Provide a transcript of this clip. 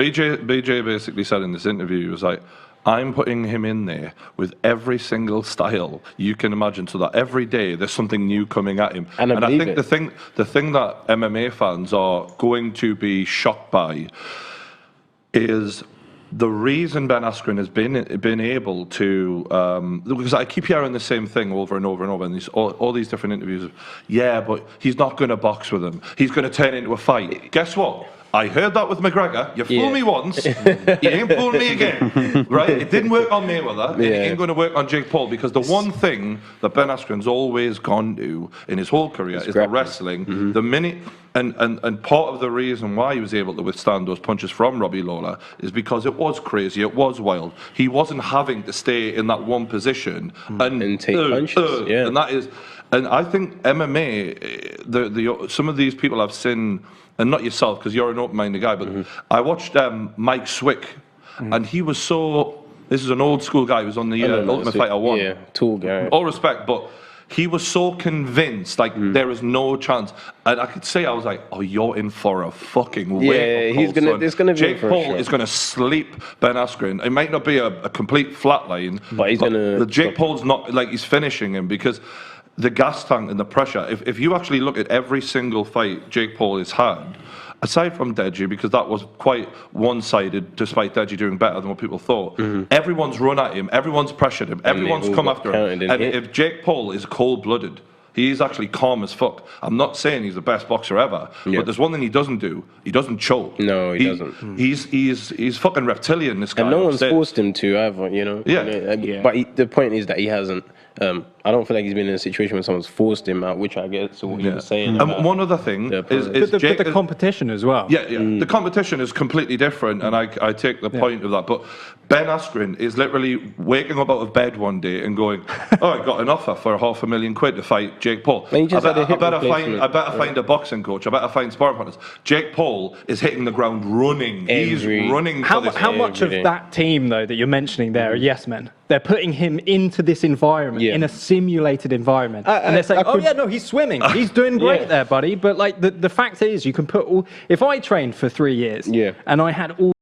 BJ basically said in this interview, he was like, I'm putting him in there with every single style you can imagine, so that every day there's something new coming at him. And I think the thing that MMA fans are going to be shocked by is the reason Ben Askren has been able to, because I keep hearing the same thing over and over and over in all these different interviews. Yeah, but he's not going to box with him. He's going to turn into a fight. Guess what? I heard that with McGregor. You fooled me once, you ain't fooling me again, right? It didn't work on Mayweather, and it ain't going to work on Jake Paul, because the one thing that Ben Askren's always gone to in his whole career is the wrestling. The minute, and part of the reason why he was able to withstand those punches from Robbie Lawler is because it was crazy, it was wild. He wasn't having to stay in that one position and take punches. And that is, and I think MMA, some of these people I've seen. And not yourself, because you're an open-minded guy, but I watched Mike Swick, and he was so... This is an old-school guy who was on the Ultimate Fighter 1. Yeah, tall guy. All respect, but he was so convinced, like, there is no chance. And I could say, I was like, oh, you're in for a fucking wake-up call, son. Jake Paul is going to sleep Ben Askren. It might not be a complete flatline, but he's going to... Jake Paul's not... Like, he's finishing him, because... the gas tank and the pressure, if you actually look at every single fight Jake Paul has had, aside from Deji, because that was quite one-sided, despite Deji doing better than what people thought, everyone's run at him, everyone's pressured him, everyone's come after him. And if Jake Paul is cold-blooded, he's actually calm as fuck. I'm not saying he's the best boxer ever, but there's one thing he doesn't do. He doesn't choke. No, he doesn't. He's fucking reptilian, this guy. And no one's forced him to either, you know? Yeah. But the point is that he hasn't. I don't feel like he's been in a situation where someone's forced him out, which I get what you were saying. And one other thing is the competition as well. Yeah. The competition is completely different, and I take the point of that. But Ben Askren is literally waking up out of bed one day and going, "Oh, I got an offer for £500,000 to fight Jake Paul. I better find a boxing coach. I better find sparring partners." Jake Paul is hitting the ground running. He's running. How much of that team though that you're mentioning there are yes men? They're putting him into this environment, in a simulated environment. And they're saying, oh yeah, no, he's swimming. He's doing great there, buddy. But like the fact is, you can put if I trained for 3 years and I had all